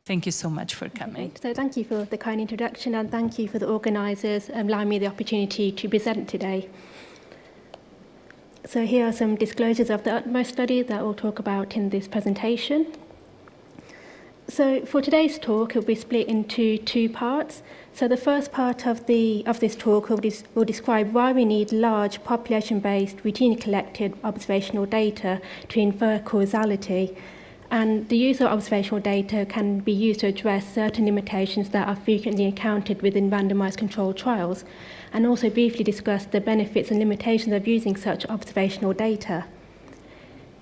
Thank you so much for coming. So thank you for the kind introduction, and thank you for the organisers allowing me the opportunity to present today. So here are some disclosures of the UTMOST study that we'll talk about in this presentation. So for today's talk, it will be split into two parts. So the first part of this talk will describe why we need large population-based, routinely collected observational data to infer causality. And the use of observational data can be used to address certain limitations that are frequently encountered within randomised controlled trials, and also briefly discuss the benefits and limitations of using such observational data.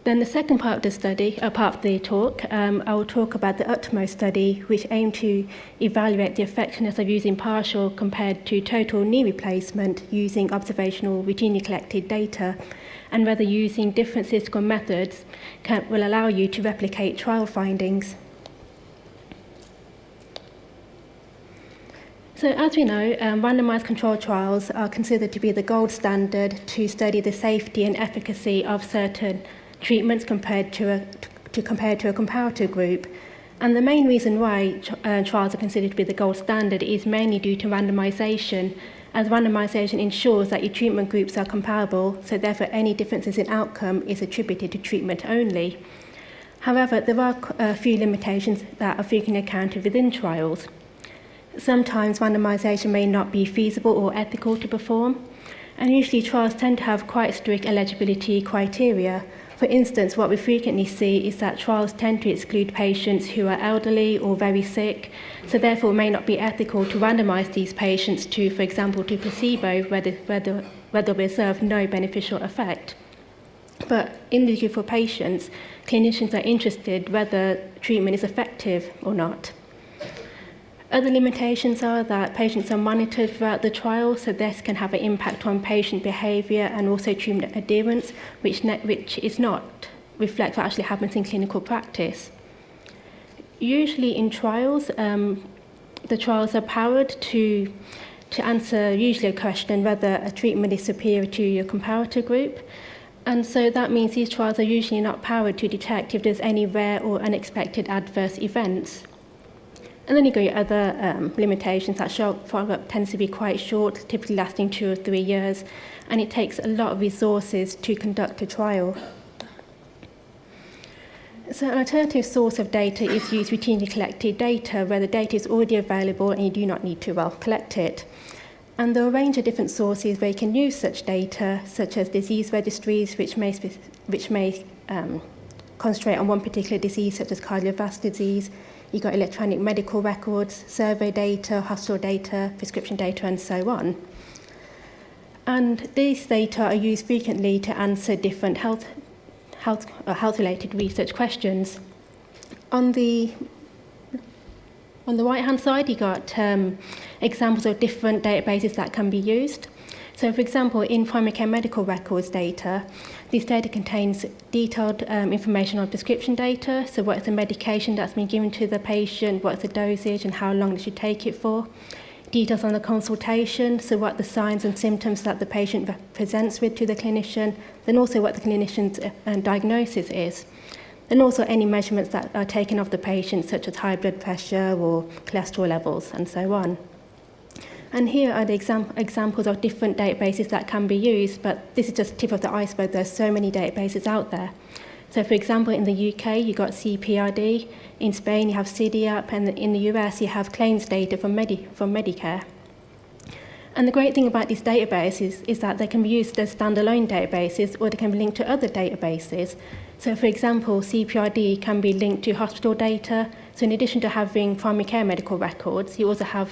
Then the second part of the study, part of the talk, I will talk about the UTMOST study, which aimed to evaluate the effectiveness of using partial compared to total knee replacement using observational routinely collected data, and whether using different statistical methods will allow you to replicate trial findings. So as we know, randomised controlled trials are considered to be the gold standard to study the safety and efficacy of certain treatments compared to a comparator group. And the main reason why trials are considered to be the gold standard is mainly due to randomisation, as randomisation ensures that your treatment groups are comparable, so therefore any differences in outcome is attributed to treatment only. However, there are a few limitations that are frequently encountered within trials. Sometimes randomisation may not be feasible or ethical to perform, and usually trials tend to have quite strict eligibility criteria. For instance, what we frequently see is that trials tend to exclude patients who are elderly or very sick, so therefore it may not be ethical to randomise these patients to, for example, to placebo, where we observe no beneficial effect. But in the group of patients, clinicians are interested whether treatment is effective or not. Other limitations are that patients are monitored throughout the trial, so this can have an impact on patient behaviour and also treatment adherence, which is not reflect what actually happens in clinical practice. Usually in trials, the trials are powered to answer usually a question whether a treatment is superior to your comparator group. And so that means these trials are usually not powered to detect if there's any rare or unexpected adverse events. And then you got your other limitations, that follow-up tends to be quite short, typically lasting 2 or 3 years, and it takes a lot of resources to conduct a trial. So an alternative source of data is use routinely collected data, where the data is already available and you do not need to collect it. And there are a range of different sources where you can use such data, such as disease registries, which may concentrate on one particular disease, such as cardiovascular disease. You've got electronic medical records, survey data, hospital data, prescription data, and so on. And these data are used frequently to answer different health-related research questions. On the right-hand side, you've got examples of different databases that can be used. So, for example, in Pharmaco and medical records data, this data contains detailed information on prescription data, so what is the medication that's been given to the patient, what's the dosage and how long they should take it for. Details on the consultation, so what the signs and symptoms that the patient presents with to the clinician, then also what the clinician's diagnosis is. Then also any measurements that are taken of the patient, such as high blood pressure or cholesterol levels, and so on. And here are the examples of different databases that can be used, but this is just the tip of the iceberg. There's so many databases out there. So, for example, in the UK, you've got CPRD. In Spain, you have CDAP. And in the US, you have claims data from Medicare. And the great thing about these databases is that they can be used as standalone databases, or they can be linked to other databases. So, for example, CPRD can be linked to hospital data. So in addition to having primary care medical records, you also have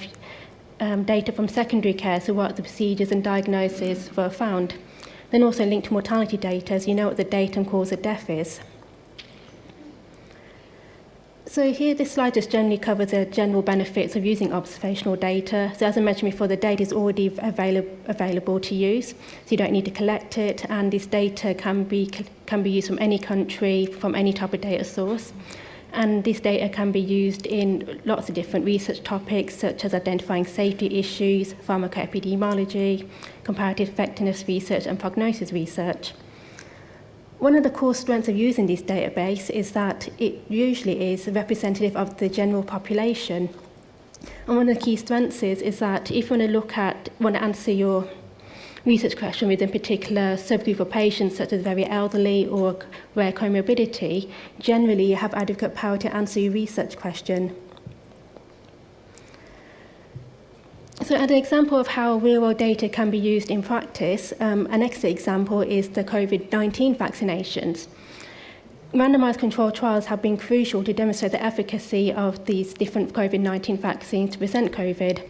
data from secondary care, so what the procedures and diagnoses were found. Then also linked to mortality data, so you know what the date and cause of death is. So here, this slide just generally covers the general benefits of using observational data. So as I mentioned before, the data is already available to use, so you don't need to collect it, and this data can be used from any country, from any type of data source. And this data can be used in lots of different research topics, such as identifying safety issues, pharmacoepidemiology, comparative effectiveness research, and prognosis research. One of the core strengths of using this database is that it usually is representative of the general population. And one of the key strengths is that if you want to answer your research question with a particular subgroup of patients, such as very elderly or rare comorbidity, generally you have adequate power to answer your research question. So an example of how real-world data can be used in practice, an excellent example is the Covid19 vaccinations. Randomised controlled trials have been crucial to demonstrate the efficacy of these different Covid-19 vaccines to prevent COVID.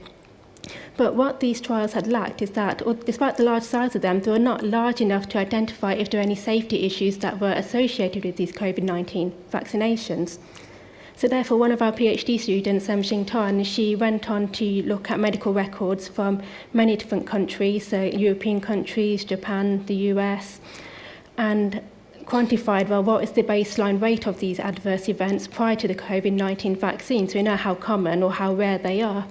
But what these trials had lacked is that, despite the large size of them, they were not large enough to identify if there were any safety issues that were associated with these Covid-19 vaccinations. So therefore, one of our PhD students, Xing Tan, she went on to look at medical records from many different countries, so European countries, Japan, the US, and quantified, well, what is the baseline rate of these adverse events prior to the Covid-19 vaccine, so we know how common or how rare they are.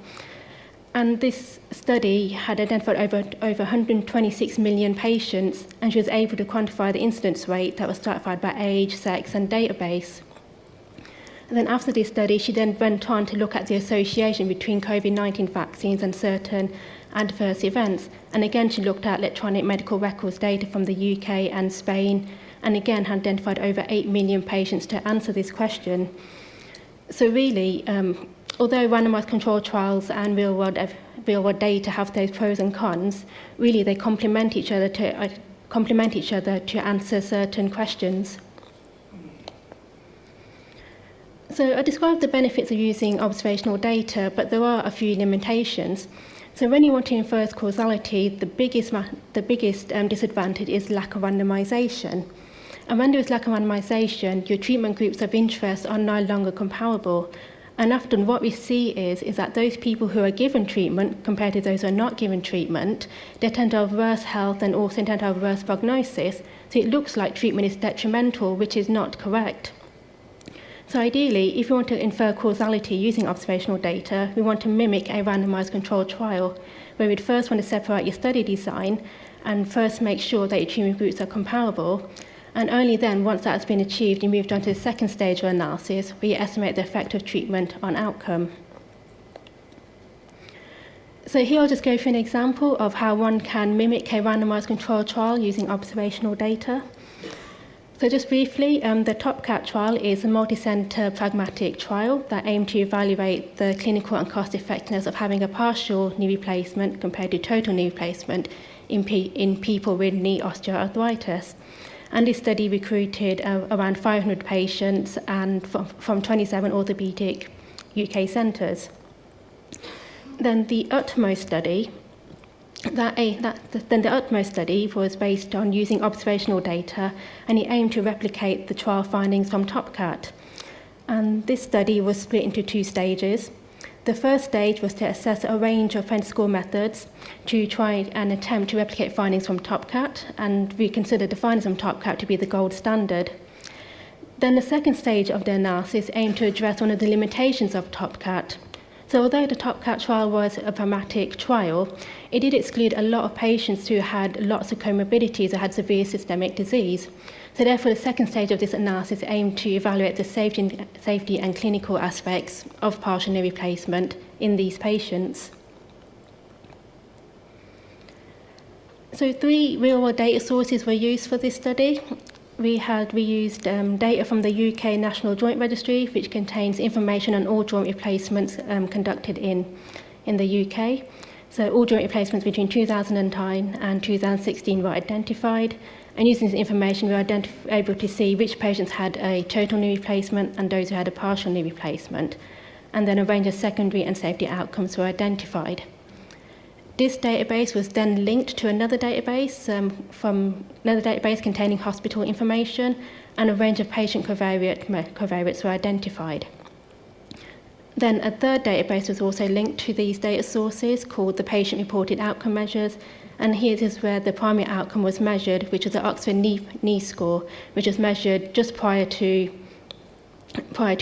And this study had identified over 126 million patients, and she was able to quantify the incidence rate that was stratified by age, sex, and database. And then after this study, she then went on to look at the association between COVID-19 vaccines and certain adverse events. And again, she looked at electronic medical records data from the UK and Spain, and again identified over 8 million patients to answer this question. So really, although randomized controlled trials and real-world data have those pros and cons, really they complement each other to answer certain questions. So I described the benefits of using observational data, but there are a few limitations. So when you want to infer causality, the biggest disadvantage is lack of randomization. And when there is lack of randomization, your treatment groups of interest are no longer comparable. And often what we see is that those people who are given treatment compared to those who are not given treatment, they tend to have worse health and also tend to have worse prognosis. So it looks like treatment is detrimental, which is not correct. So ideally, if you want to infer causality using observational data, we want to mimic a randomized controlled trial, where we'd first want to separate your study design and first make sure that your treatment groups are comparable. And only then, once that has been achieved, you moved on to the second stage of analysis, where you estimate the effect of treatment on outcome. So here I'll just go through an example of how one can mimic a randomized controlled trial using observational data. So just briefly, the TOPCAT trial is a multi-centre pragmatic trial that aimed to evaluate the clinical and cost effectiveness of having a partial knee replacement compared to total knee replacement in people with knee osteoarthritis. And this study recruited around 500 patients and from 27 orthopaedic UK centres. Then the utmost study was based on using observational data, and it aimed to replicate the trial findings from TOPCAT. And this study was split into two stages. The first stage was to assess a range of French score methods to try and attempt to replicate findings from TOPCAT, and we considered the findings from TOPCAT to be the gold standard. Then the second stage of the analysis aimed to address one of the limitations of TOPCAT. So although the TOPCAT trial was a pragmatic trial, it did exclude a lot of patients who had lots of comorbidities or had severe systemic disease. So therefore, the second stage of this analysis aimed to evaluate the safety and clinical aspects of partial knee replacement in these patients. So 3 real-world data sources were used for this study. We used data from the UK National Joint Registry, which contains information on all joint replacements conducted in the UK. So all joint replacements between 2009 and 2016 were identified. And using this information, we were able to see which patients had a total knee replacement and those who had a partial knee replacement. And then a range of secondary and safety outcomes were identified. This database was then linked to another database containing hospital information, and a range of patient covariates were identified. Then a third database was also linked to these data sources called the patient-reported outcome measures, and here is where the primary outcome was measured, which was the Oxford knee score, which was measured just prior to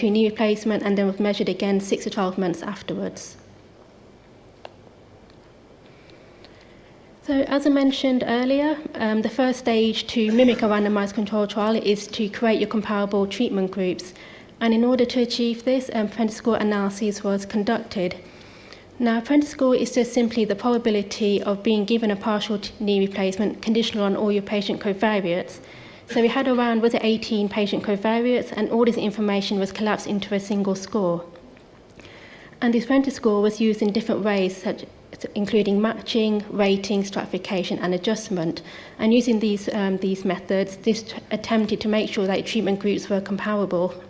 knee replacement, and then was measured again 6 to 12 months afterwards. So as I mentioned earlier, the first stage to mimic a randomised control trial is to create your comparable treatment groups. And in order to achieve this, Prentice score analysis was conducted. Now, Prentice score is just simply the probability of being given a partial knee replacement conditional on all your patient covariates. So we had around 18 patient covariates, and all this information was collapsed into a single score. And this Prentice score was used in different ways, including matching, rating, stratification, and adjustment. And using these methods, this attempted to make sure that treatment groups were comparable.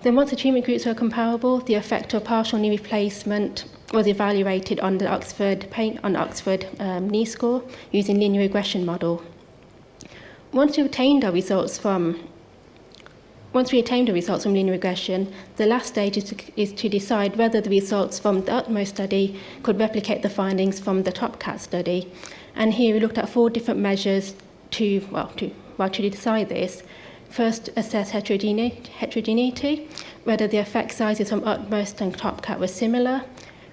Then once the treatment groups were comparable, the effect of partial knee replacement was evaluated on the Oxford knee score using linear regression model. Once we attained the results from linear regression, the last stage is to decide whether the results from the utmost study could replicate the findings from the TopCat study. And here we looked at 4 different measures to decide this. First, assess heterogeneity, whether the effect sizes from utmost and TopCat were similar.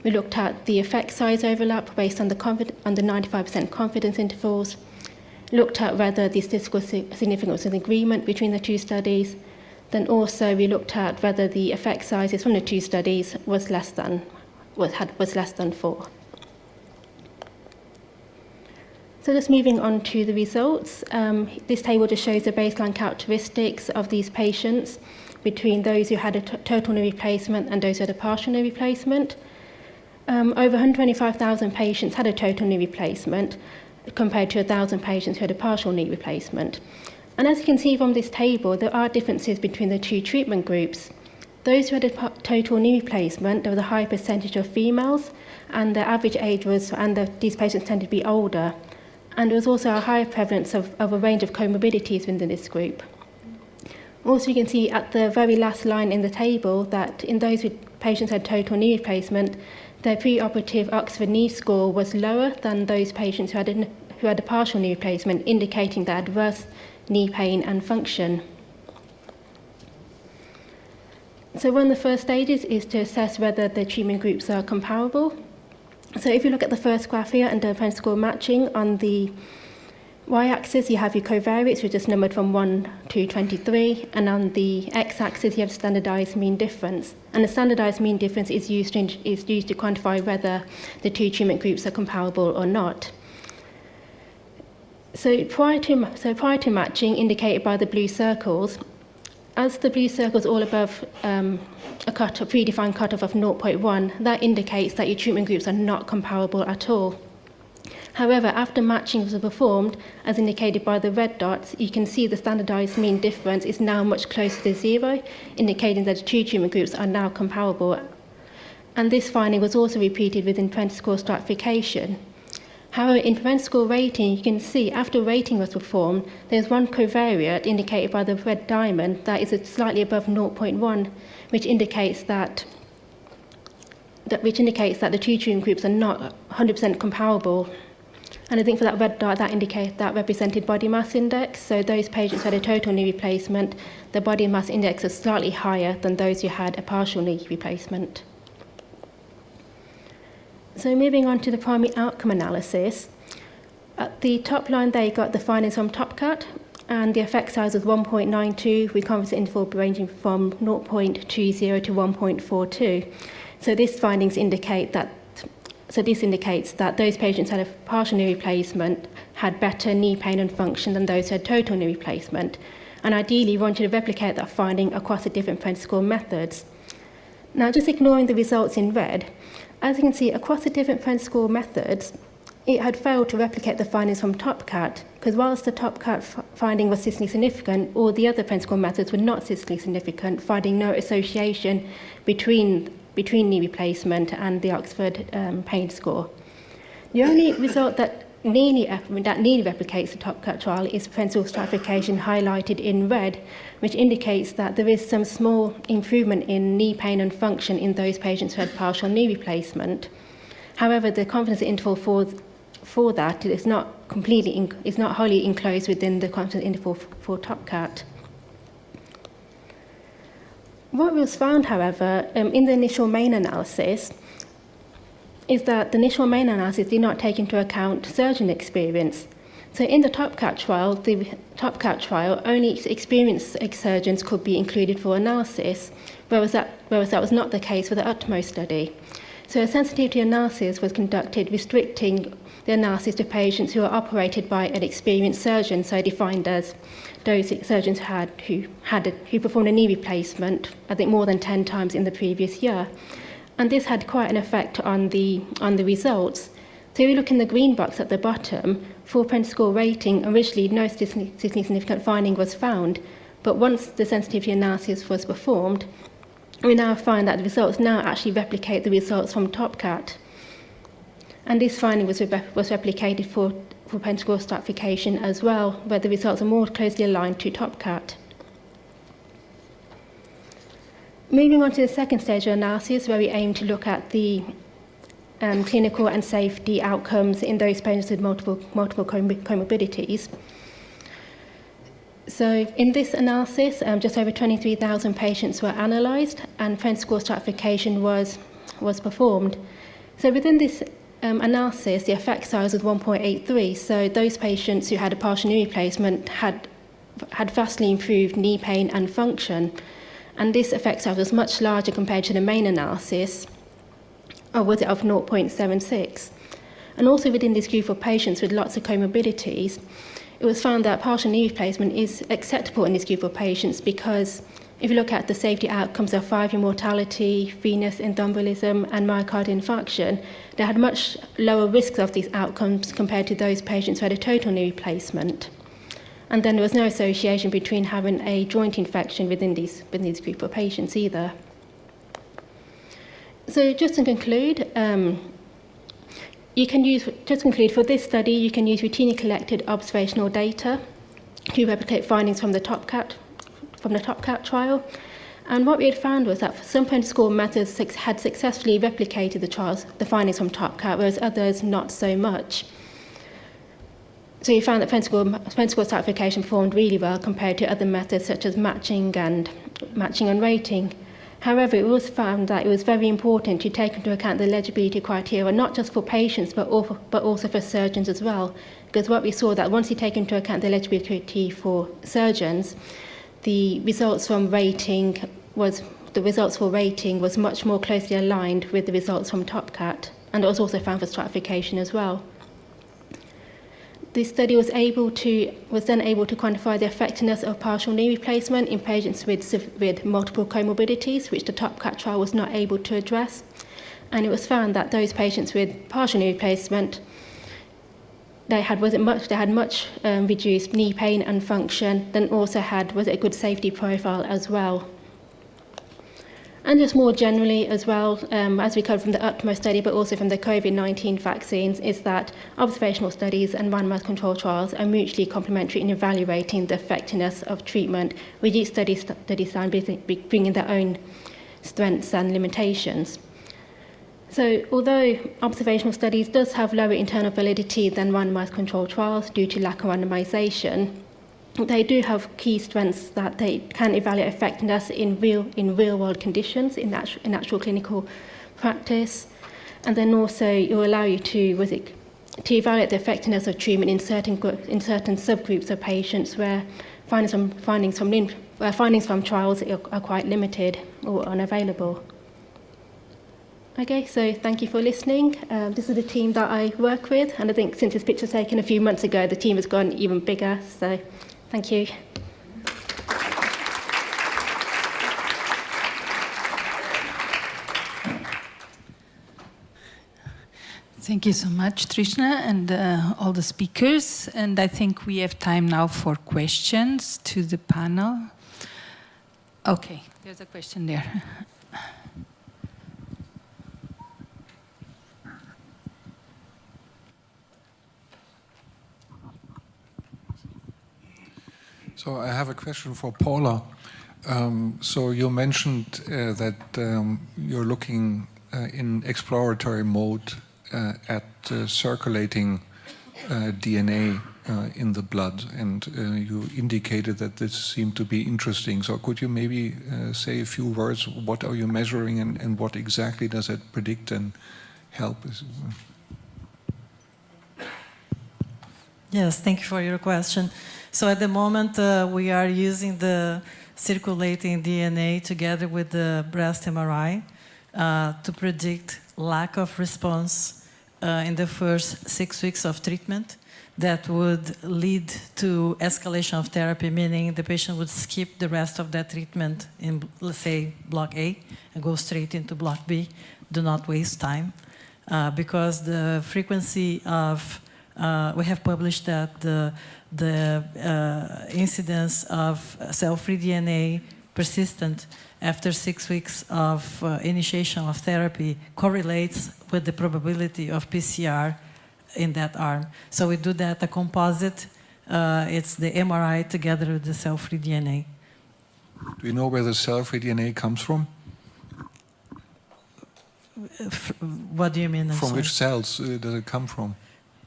We looked at the effect size overlap based on the 95% confidence intervals. Looked at whether the statistical significance was in agreement between the 2 studies. Then also we looked at whether the effect sizes from the 2 studies was less than 4. So just moving on to the results, this table just shows the baseline characteristics of these patients between those who had a total knee replacement and those who had a partial knee replacement. Over 125,000 patients had a total knee replacement compared to 1,000 patients who had a partial knee replacement. And as you can see from this table, there are differences between the 2 treatment groups. Those who had a total knee replacement, there was a high percentage of females, and the average age was, these patients tended to be older. And there was also a higher prevalence of a range of comorbidities within this group. Also, you can see at the very last line in the table that in those with patients who had total knee replacement, their preoperative Oxford knee score was lower than those patients who had a partial knee replacement, indicating the adverse knee pain and function. So one of the first stages is to assess whether the treatment groups are comparable. So if you look at the first graph here under Prentice score matching, on the y-axis you have your covariates, which is numbered from 1 to 23, and on the x-axis you have standardized mean difference. And the standardized mean difference is used to quantify whether the 2 treatment groups are comparable or not. So prior to matching, indicated by the blue circles, as the blue circles all above a predefined cutoff of 0.1, that indicates that your treatment groups are not comparable at all. However, after matching was performed, as indicated by the red dots, you can see the standardized mean difference is now much closer to 0, indicating that the 2 treatment groups are now comparable. And this finding was also repeated within Prentice score stratification. However, in Prentice score rating, you can see after rating was performed, there's one covariate indicated by the red diamond that is slightly above 0.1, which indicates that the 2 treatment groups are not 100% comparable. And I think for that red dot, that represented body mass index. So those patients who had a total knee replacement, the body mass index was slightly higher than those who had a partial knee replacement. So moving on to the primary outcome analysis, at the top line there you got the findings from TopCat, and the effect size was 1.92 with confidence interval ranging from 0.20 to 1.42. So this findings indicates that those patients who had a partial knee replacement had better knee pain and function than those who had total knee replacement. And ideally, we wanted to replicate that finding across the different Prentice score methods. Now, just ignoring the results in red, as you can see, across the different Prentice score methods, it had failed to replicate the findings from TopCat, because whilst the TopCat finding was statistically significant, all the other Prentice score methods were not statistically significant, finding no association between knee replacement and the Oxford pain score. The only result that nearly replicates the TopCat trial is Prentice stratification highlighted in red, which indicates that there is some small improvement in knee pain and function in those patients who had partial knee replacement. However, the confidence interval for that is not wholly enclosed within the confidence interval for TopCat. What was found, however, in the initial main analysis, is that the initial main analysis did not take into account surgeon experience. So in the TopCat trial, only experienced surgeons could be included for analysis, whereas that was not the case for the UTMOST study. So a sensitivity analysis was conducted restricting the analysis to patients who are operated by an experienced surgeon, so defined as those surgeons who performed a knee replacement, I think more than 10 times in the previous year. And this had quite an effect on the results. So if you look in the green box at the bottom, for propensity score rating, originally no statistically significant finding was found, but once the sensitivity analysis was performed, we now find that the results now actually replicate the results from TopCat. And this finding was replicated for propensity score stratification as well, where the results are more closely aligned to TopCat. Moving on to the second stage of analysis, where we aim to look at the clinical and safety outcomes in those patients with multiple comorbidities. So in this analysis, just over 23,000 patients were analysed, and propensity score stratification was performed. So within this analysis, the effect size was 1.83. So those patients who had a partial knee replacement had vastly improved knee pain and function, and this effect size was much larger compared to the main analysis, or was it of 0.76. And also within this group of patients with lots of comorbidities, it was found that partial knee replacement is acceptable in this group of patients because if you look at the safety outcomes of 5-year mortality, venous thromboembolism, and myocardial infarction, they had much lower risks of these outcomes compared to those patients who had a total knee replacement. And then there was no association between having a joint infection within this group of patients either. So just to conclude, for this study, you can use routinely collected observational data to replicate findings from the TopCat trial. And what we had found was that some propensity score methods had successfully replicated the findings from TopCat, whereas others not so much. So you found that propensity score stratification performed really well compared to other methods such as matching and rating. However, it was found that it was very important to take into account the eligibility criteria, not just for patients, but also for surgeons as well. Because what we saw that once you take into account the eligibility for surgeons, the results for rating was much more closely aligned with the results from TopCat, and it was also found for stratification as well. This study was then able to quantify the effectiveness of partial knee replacement in patients with multiple comorbidities, which the TopCat trial was not able to address. And it was found that those patients with partial knee replacement, they had much reduced knee pain and function, then also was a good safety profile as well. And just more generally as well, as we covered from the UTMOST study, but also from the Covid19 vaccines, is that observational studies and randomized control trials are mutually complementary in evaluating the effectiveness of treatment, with each study design bringing their own strengths and limitations. So although observational studies does have lower internal validity than randomized control trials due to lack of randomization, they do have key strengths that they can evaluate effectiveness in real world conditions, in actual clinical practice, and then also it will allow you to evaluate the effectiveness of treatment in certain subgroups of patients where findings from trials are quite limited or unavailable. Okay, so thank you for listening. This is the team that I work with, and I think since this picture was taken a few months ago, the team has gone even bigger, so thank you. Thank you so much, Trishna, and all the speakers. And I think we have time now for questions to the panel. Okay, there's a question there. So I have a question for Paula. So you mentioned that you're looking in exploratory mode at circulating DNA in the blood, and you indicated that this seemed to be interesting. So could you maybe say a few words? What are you measuring, and what exactly does it predict, and help? Yes, thank you for your question. So at the moment, we are using the circulating DNA together with the breast MRI to predict lack of response in the first 6 weeks of treatment. That would lead to escalation of therapy, meaning the patient would skip the rest of that treatment in, let's say, block A and go straight into block B. Do not waste time, because the frequency of, we have published that the incidence of cell-free DNA persistent after 6 weeks of initiation of therapy correlates with the probability of PCR in that arm. So we do that, a composite, it's the MRI together with the cell-free DNA. Do you know where the cell-free DNA comes from? What do you mean? From which cells does it come from?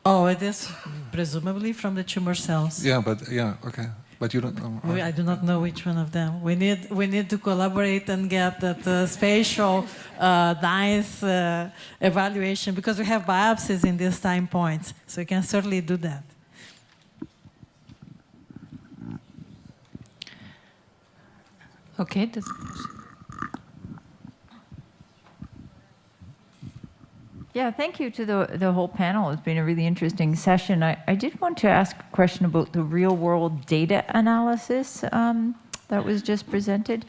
Oh, it is presumably from the tumor cells. Yeah, but yeah, okay. But you don't know. I do not know which one of them. We need to collaborate and get that spatial, nice evaluation, because we have biopsies in these time points, so we can certainly do that. Okay. That's a question. Yeah, thank you to the whole panel. It's been a really interesting session. I did want to ask a question about the real-world data analysis that was just presented.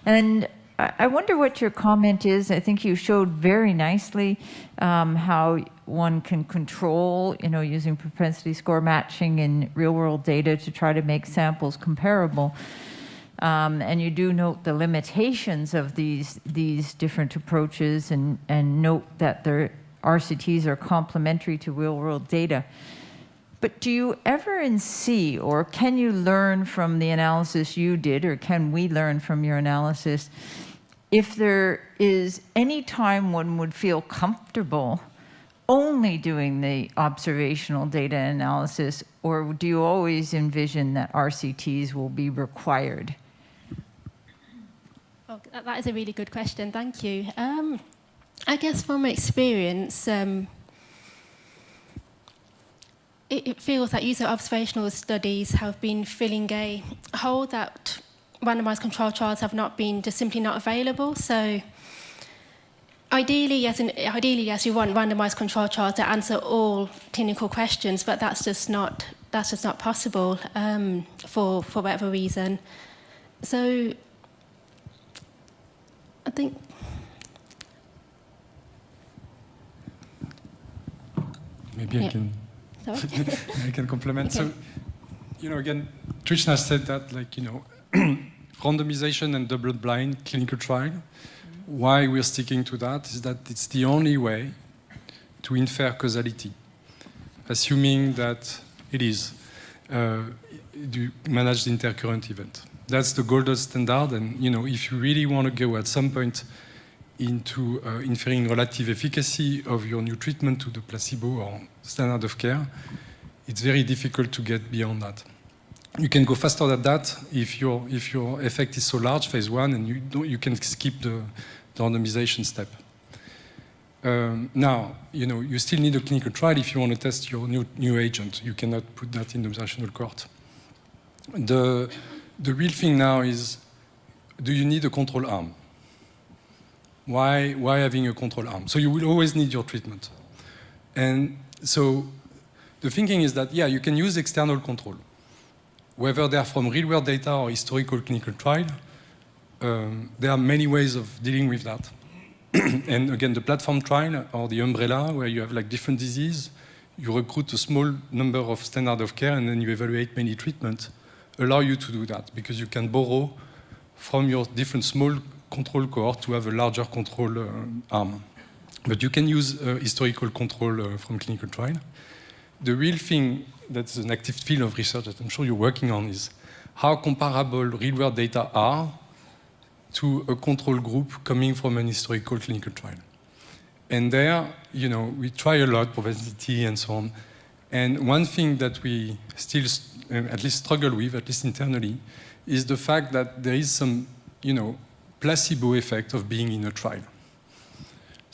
And I wonder what your comment is. I think you showed very nicely how one can control, using propensity score matching and real-world data to try to make samples comparable. And you do note the limitations of these different approaches and note that their RCTs are complementary to real-world data. But do you ever see, or can you learn from the analysis you did, or can we learn from your analysis, if there is any time one would feel comfortable only doing the observational data analysis, or do you always envision that RCTs will be required? Oh, that is a really good question. Thank you. I guess from experience, it feels that user observational studies have been filling a hole that randomized controlled trials have not been, just simply not available. So ideally, yes, you want randomized controlled trials to answer all clinical questions, but that's just not possible for whatever reason. So I think. Maybe I can. I can complement. Okay. So, again, Trishna said that, randomization and double-blind clinical trial. Why we're sticking to that is that it's the only way to infer causality, assuming that it is managed intercurrent event. That's the gold standard, and if you really want to go at some point into inferring relative efficacy of your new treatment to the placebo or standard of care, it's very difficult to get beyond that. You can go faster than that if your effect is so large, phase 1, and you can skip the randomization step. Now, you still need a clinical trial if you want to test your new agent. You cannot put that in the observational cohort. The real thing now is, do you need a control arm? Why having a control arm? So you will always need your treatment. And so the thinking is that, yeah, you can use external control. Whether they're from real-world data or historical clinical trial, there are many ways of dealing with that. And again, the platform trial or the umbrella, where you have different disease, you recruit a small number of standard of care and then you evaluate many treatments, allow you to do that because you can borrow from your different small control cohort to have a larger control arm. But you can use historical control from clinical trial. The real thing that's an active field of research that I'm sure you're working on is how comparable real-world data are to a control group coming from an historical clinical trial. And there, we try a lot, propensity and so on. And one thing that we still at least struggle with, at least internally, is the fact that there is some, placebo effect of being in a trial.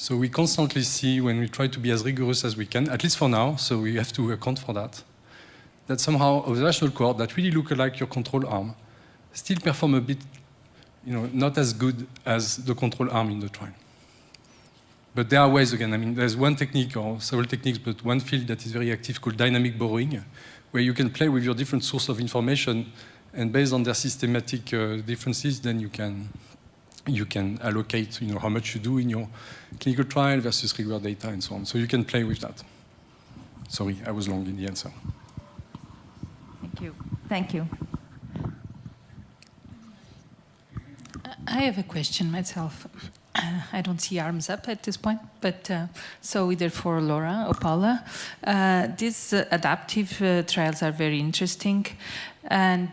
So we constantly see, when we try to be as rigorous as we can, at least for now, so we have to account for that, that somehow observational cohort that really look like your control arm still perform a bit, not as good as the control arm in the trial. But there are ways, again, I mean, there's one technique or several techniques, but one field that is very active called dynamic borrowing, where you can play with your different source of information, and based on their systematic differences, then you can allocate, how much you do in your clinical trial versus regular data and so on. So you can play with that. Sorry, I was long in the answer. Thank you. Thank you. I have a question myself. I don't see arms up at this point, but so either for Laura or Paula. These adaptive trials are very interesting, and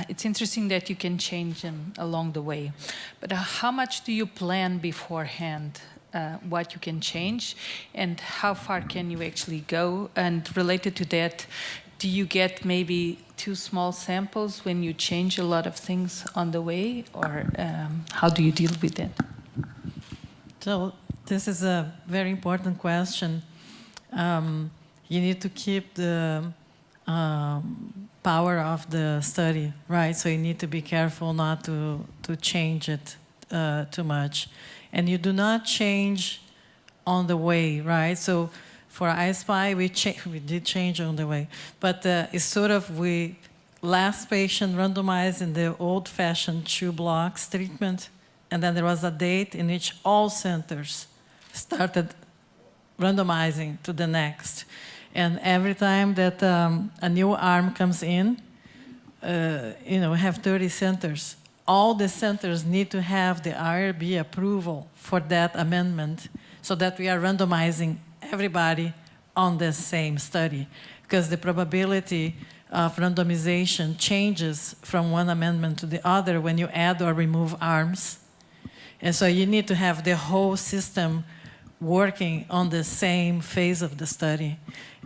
it's interesting that you can change them along the way. But how much do you plan beforehand what you can change, and how far can you actually go? And related to that, do you get maybe too small samples when you change a lot of things on the way, or how do you deal with that? So this is a very important question. You need to keep the power of the study, right? So you need to be careful not to change it too much. And you do not change on the way, right? So for iSpy, we did change on the way. But it's sort of last patient randomized in the old-fashioned 2 blocks treatment. And then there was a date in which all centers started randomizing to the next. And every time that a new arm comes in, we have 30 centers. All the centers need to have the IRB approval for that amendment so that we are randomizing everybody on the same study. Because the probability of randomization changes from one amendment to the other when you add or remove arms. And so you need to have the whole system working on the same phase of the study.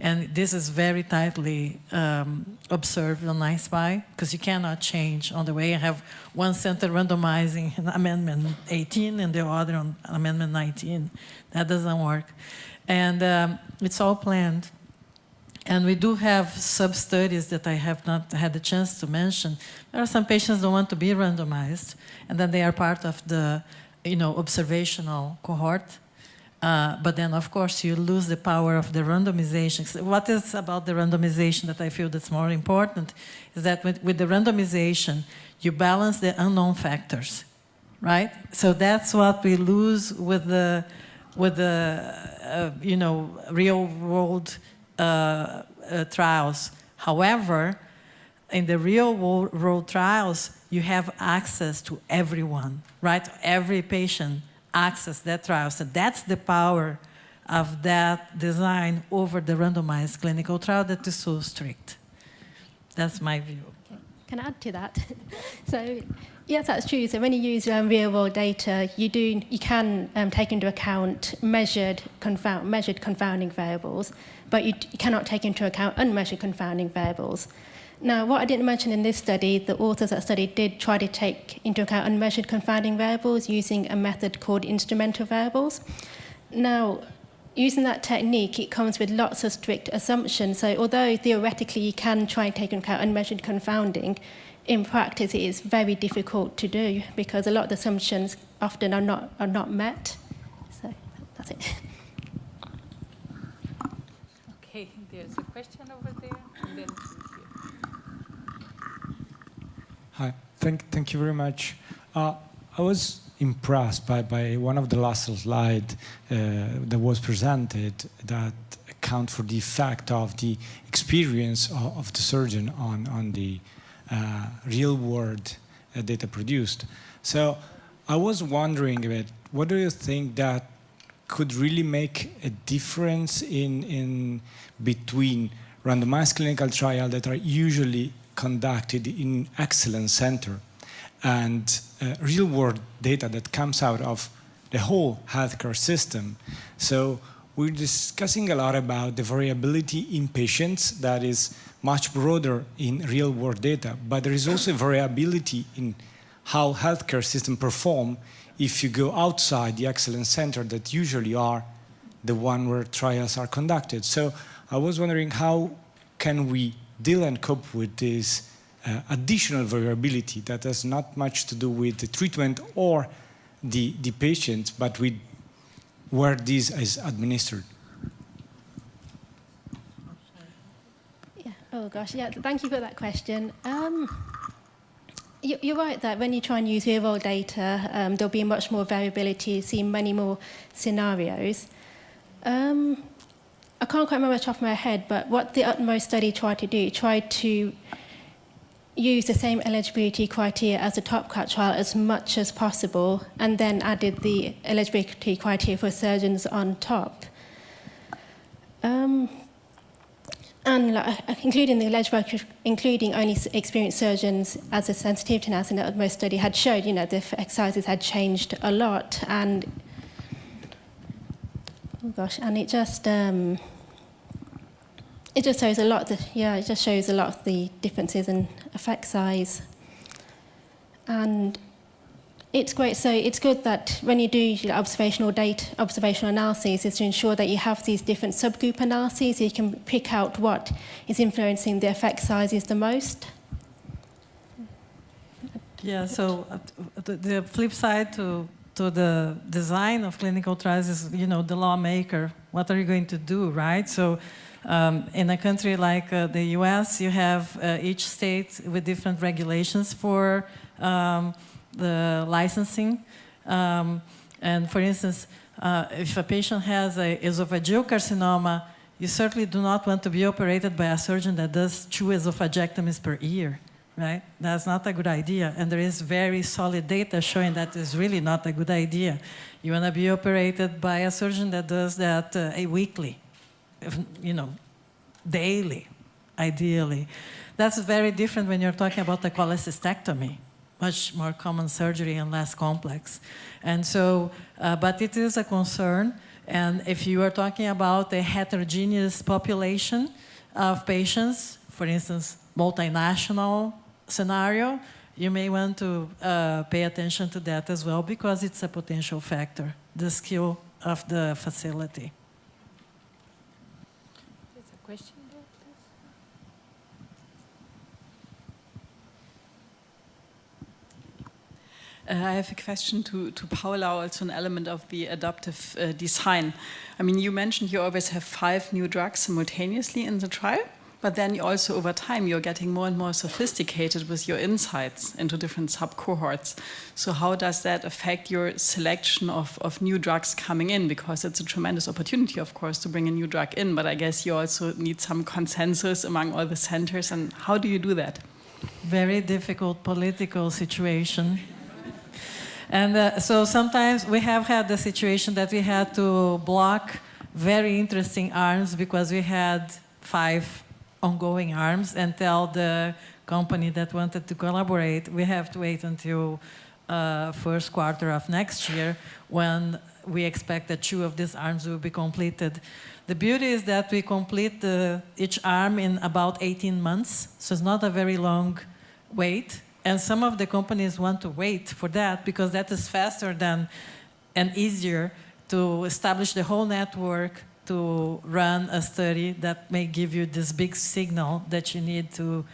And this is very tightly observed on iSpy, because you cannot change on the way. You have one center randomizing in Amendment 18 and the other on Amendment 19. That doesn't work. And it's all planned. And we do have sub-studies that I have not had the chance to mention. There are some patients who don't want to be randomized, and then they are part of the observational cohort. But then, of course, you lose the power of the randomization. So what is about the randomization that I feel that's more important is that with the randomization, you balance the unknown factors, right? So that's what we lose with the real-world trials. However, in the real-world trials, you have access to everyone, right? Every patient access that trial. So that's the power of that design over the randomized clinical trial that is so strict. That's my view. Okay. Can I add to that? So, yes, that's true. So when you use real-world data, you can take into account measured confounding variables, but you cannot take into account unmeasured confounding variables. Now, what I didn't mention in this study, the authors of that study did try to take into account unmeasured confounding variables using a method called instrumental variables. Now, using that technique, it comes with lots of strict assumptions. So although theoretically you can try and take into account unmeasured confounding, in practice it is very difficult to do because a lot of the assumptions often are not met. So that's it. Okay, there's a question over there, and then Hi, thank you very much. I was impressed by one of the last slides that was presented that account for the effect of the experience of the surgeon on the real-world data produced. So I was wondering a bit, what do you think that could really make a difference in between randomized clinical trials that are usually conducted in excellent center and real-world data that comes out of the whole healthcare system? So we're discussing a lot about the variability in patients that is much broader in real-world data, but there is also variability in how healthcare system perform if you go outside the excellence center that usually are the one where trials are conducted. So I was wondering, how can we deal and cope with this additional variability that has not much to do with the treatment or the patient, but with where this is administered? Yeah. Oh gosh, yeah. Thank you for that question. You're right that when you try and use real-world data, there'll be much more variability, see many more scenarios. I can't quite remember off the top of my head, but what the Utmost study tried to do, tried to use the same eligibility criteria as the Top Cut trial as much as possible, and then added the eligibility criteria for surgeons on top. And including the eligibility, including only experienced surgeons, as a sensitivity analysis in the Utmost study had showed, the exercises had changed a lot, and oh gosh, and it just shows a lot. It just shows a lot of the differences in effect size, and it's great. So it's good that when you do observational analyses, is to ensure that you have these different subgroup analyses, so you can pick out what is influencing the effect sizes the most. Yeah. So the flip side to the design of clinical trials is, the lawmaker. What are you going to do, right? So in a country like the US, you have each state with different regulations for the licensing. And for instance, if a patient has a esophageal carcinoma, you certainly do not want to be operated by a surgeon that does 2 esophagectomies per year, right? That's not a good idea. And there is very solid data showing that is really not a good idea. You want to be operated by a surgeon that does that weekly, daily, ideally. That's very different when you're talking about a cholecystectomy, much more common surgery and less complex. And so, but it is a concern. And if you are talking about a heterogeneous population of patients, for instance, multinational scenario, you may want to pay attention to that as well, because it's a potential factor, the skill of the facility. There's a question there, please. I have a question to Paula, also an element of the adaptive design. I mean, you mentioned you always have 5 new drugs simultaneously in the trial, but then you also, over time, you're getting more and more sophisticated with your insights into different sub-cohorts. So how does that affect your selection of new drugs coming in? Because it's a tremendous opportunity, of course, to bring a new drug in, but I guess you also need some consensus among all the centers. And how do you do that? Very difficult political situation. And so sometimes we have had the situation that we had to block very interesting arms because we had 5 ongoing arms, and tell the company that wanted to collaborate, we have to wait until first quarter of next year, when we expect that 2 of these arms will be completed. The beauty is that we complete each arm in about 18 months, so it's not a very long wait. And some of the companies want to wait for that because that is faster than and easier to establish the whole network, to run a study that may give you this big signal that you need to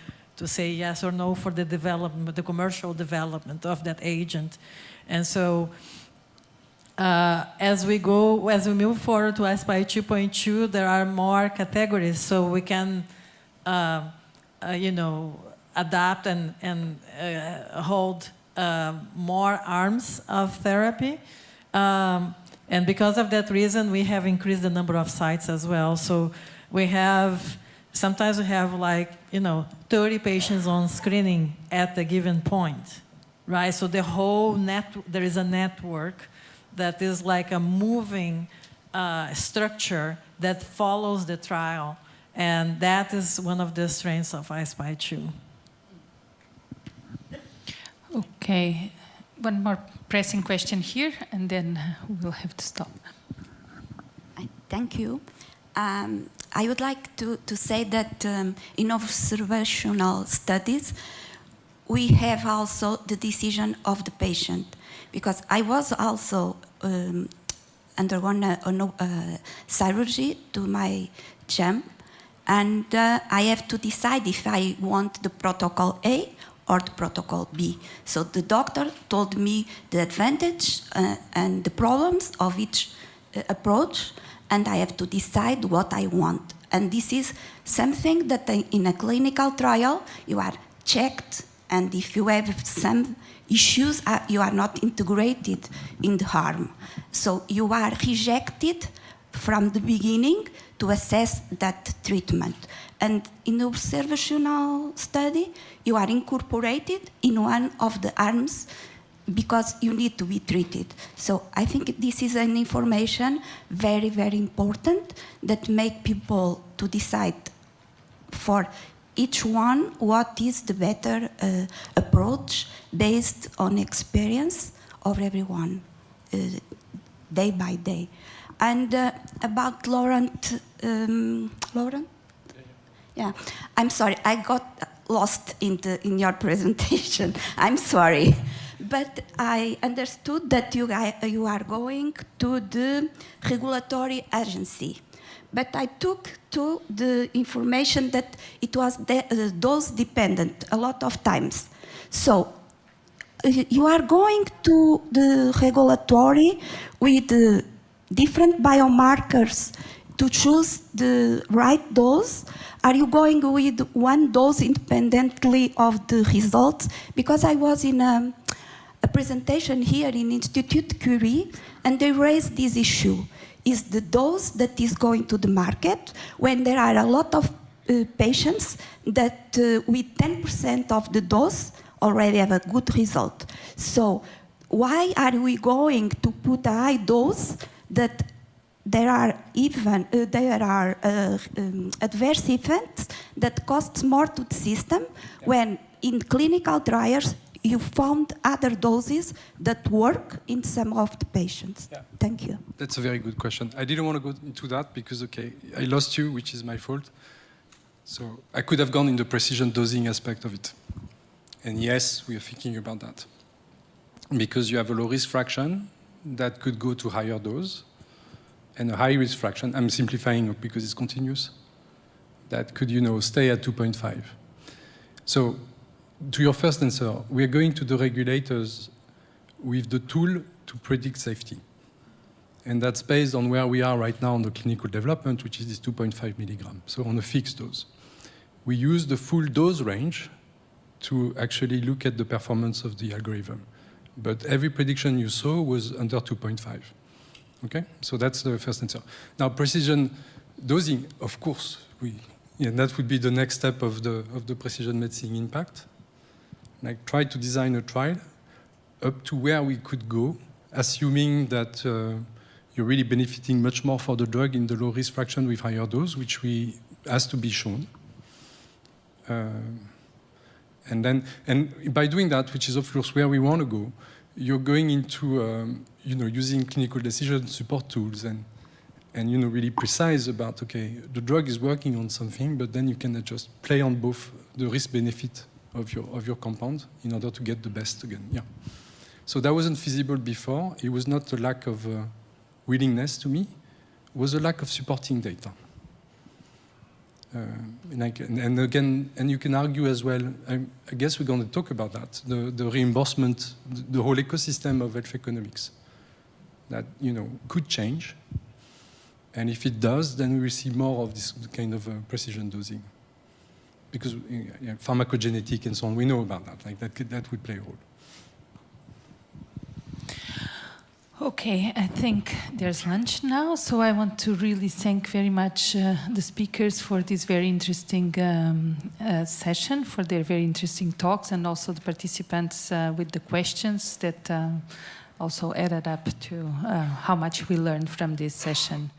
say yes or no for the development, the commercial development of that agent. And so as we move forward to ASPI 2.2, there are more categories, so we can, adapt and hold more arms of therapy. And because of that reason, we have increased the number of sites as well. So sometimes we have 30 patients on screening at a given point, right? So the whole there is a network that is like a moving structure that follows the trial. And that is one of the strengths of ASPI 2. Okay, one more pressing question here, and then we'll have to stop. Thank you. I would like to say that in observational studies, we have also the decision of the patient, because I was also undergone a surgery to my gem, and I have to decide if I want the protocol A or the protocol B. So the doctor told me the advantage and the problems of each approach, and I have to decide what I want. And this is something that in a clinical trial you are checked, and if you have some issues, you are not integrated in the harm. So you are rejected from the beginning to assess that treatment. And in the observational study, you are incorporated in one of the arms because you need to be treated. So I think this is an information very, very important that make people to decide for each one what is the better approach based on experience of everyone, day by day. And about Laurent? Yeah, I'm sorry, I got lost in your presentation. I'm sorry. But I understood that you are going to the regulatory agency. But I took to the information that it was dose dependent a lot of times. So you are going to the regulatory with different biomarkers to choose the right dose. Are you going with one dose independently of the results? Because I was in a presentation here in Institute Curie, and they raised this issue. Is the dose that is going to the market when there are a lot of patients that with 10% of the dose already have a good result. So why are we going to put a high dose that there are adverse events that costs more to the system when in clinical trials you found other doses that work in some of the patients? Yeah. Thank you. That's a very good question. I didn't want to go into that because, okay, I lost you, which is my fault. So I could have gone in the precision dosing aspect of it. And yes, we are thinking about that. Because you have a low risk fraction that could go to higher dose, and a high risk fraction, I'm simplifying because it's continuous, that could, stay at 2.5. So to your first answer, we are going to the regulators with the tool to predict safety. And that's based on where we are right now on the clinical development, which is this 2.5 milligram, so on a fixed dose. We use the full dose range to actually look at the performance of the algorithm. But every prediction you saw was under 2.5. Okay? So that's the first answer. Now, precision dosing, of course, that would be the next step of the precision medicine impact. Like try to design a trial up to where we could go, assuming that you're really benefiting much more for the drug in the low risk fraction with higher dose, which has to be shown. And by doing that, which is of course where we want to go, you're going into using clinical decision support tools and really precise about, okay, the drug is working on something, but then you can just play on both the risk benefit of your compound in order to get the best again. Yeah. So that wasn't feasible before. It was not a lack of willingness to me. It was a lack of supporting data. And you can argue as well, I guess we're going to talk about that, the reimbursement, the whole ecosystem of health economics that, could change. And if it does, then we will see more of this kind of precision dosing. Because pharmacogenetic and so on, we know about that. Like that would play a role. Okay, I think there's lunch now, so I want to really thank very much the speakers for this very interesting session, for their very interesting talks, and also the participants with the questions that also added up to how much we learned from this session.